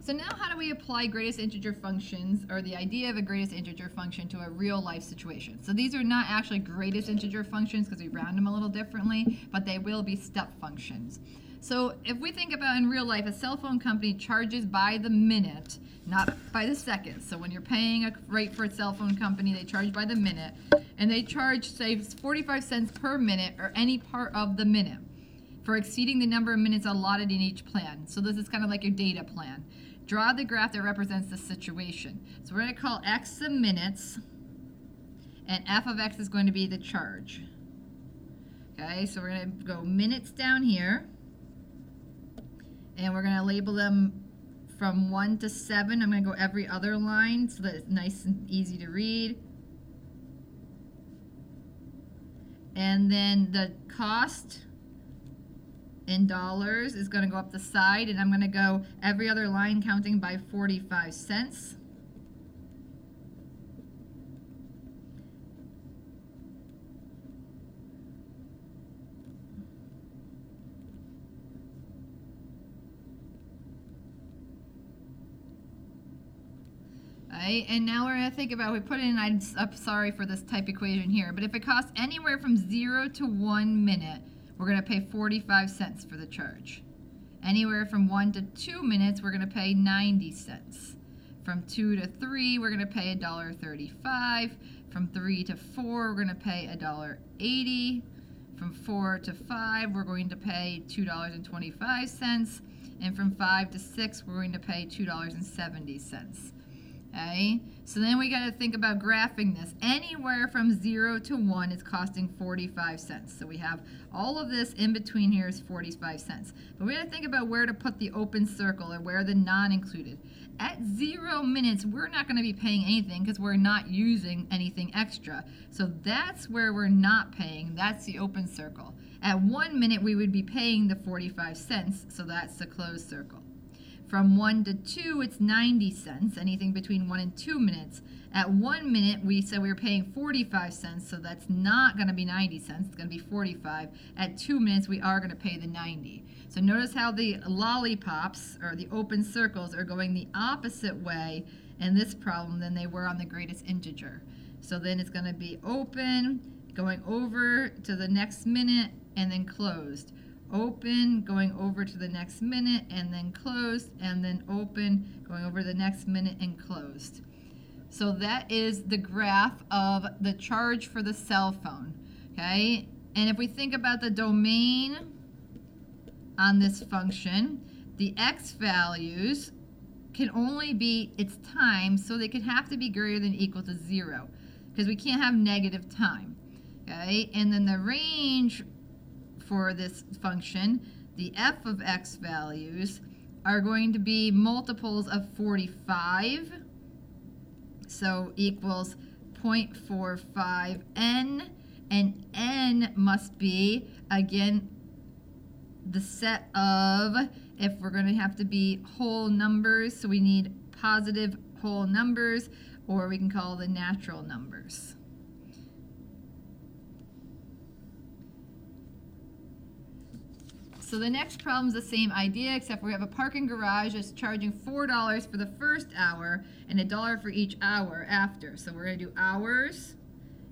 So now how do we apply greatest integer functions, or the idea of a greatest integer function, to a real life situation? So these are not actually greatest integer functions because we round them a little differently, but they will be step functions. So if we think about in real life, a cell phone company charges by the minute, not by the second. So when you're paying a rate for a cell phone company, they charge by the minute, and they charge, say, 45 cents per minute or any part of the minute for exceeding the number of minutes allotted in each plan. So this is kind of like your data plan. Draw the graph that represents the situation. So we're going to call x the minutes, and f of x is going to be the charge. Okay, so we're going to go minutes down here, and we're going to label them from 1 to 7. I'm going to go every other line so that it's nice and easy to read. And then the cost in dollars is going to go up the side, and I'm going to go every other line counting by 45 cents. Right, and now we're going to think about, we put in, I'm sorry for this type equation here, but if it costs anywhere from 0 to 1 minute, we're going to pay 45 cents for the charge. Anywhere from 1 to 2 minutes, we're going to pay 90 cents. From 2 to 3, we're going to pay $1.35. From 3 to 4, we're going to pay $1.80. From 4 to 5, we're going to pay $2.25. And from 5 to 6, we're going to pay $2.70. Okay, so then we got to think about graphing this. Anywhere from 0 to 1 is costing 45 cents. So we have all of this in between here is 45 cents. But we got to think about where to put the open circle, or where the non-included. At 0 minutes, we're not going to be paying anything because we're not using anything extra. So that's where we're not paying. That's the open circle. At 1 minute, we would be paying the 45 cents. So that's the closed circle. From 1 to 2, it's 90 cents, anything between 1 and 2 minutes. At 1 minute, we said we were paying 45 cents, so that's not going to be 90 cents. It's going to be 45. At 2 minutes, we are going to pay the 90. So notice how the lollipops, or the open circles, are going the opposite way in this problem than they were on the greatest integer. So then it's going to be open, going over to the next minute, and then closed. Open, going over to the next minute, and then closed, and then open, going over the next minute, and closed. So that is the graph of the charge for the cell phone. Okay, and if we think about the domain on this function, the x values can only be its time, so they could have to be greater than or equal to 0, because we can't have negative time. Okay, and then the range for this function, the f of x values, are going to be multiples of 45, so equals 0.45n, and n must be, again, the set of, if we're going to have to be whole numbers, so we need positive whole numbers, or we can call the natural numbers. So the next problem is the same idea, except we have a parking garage that's charging $4 for the first hour and $1 for each hour after. So we're going to do hours,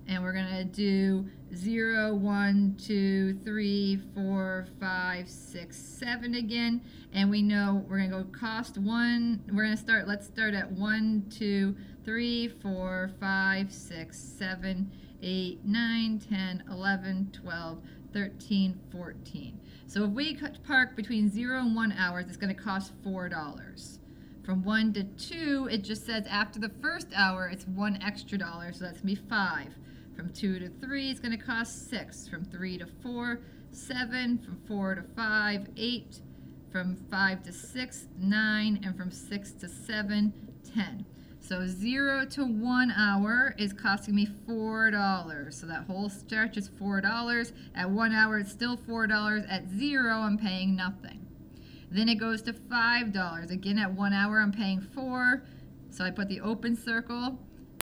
and we're going to do 0, 1, 2, 3, 4, 5, 6, 7 again. And we know we're going to go cost 1. We're going to start, let's start at 1, 2, 3, 4, 5, 6, 7, 8, 9, 10, 11, 12, 13, 14. So if we park between 0 and 1 hours, it's going to cost $4. From 1 to 2, it just says after the first hour, it's $1 extra, so that's going to be 5. From 2 to 3, it's going to cost 6. From 3 to 4, 7. From 4 to 5, 8. From 5 to 6, 9. And from 6 to 7, 10. So 0 to 1 hour is costing me $4. So that whole stretch is $4. At 1 hour, it's still $4. At 0, I'm paying nothing. Then it goes to $5. Again, at 1 hour, I'm paying $4. So I put the open circle.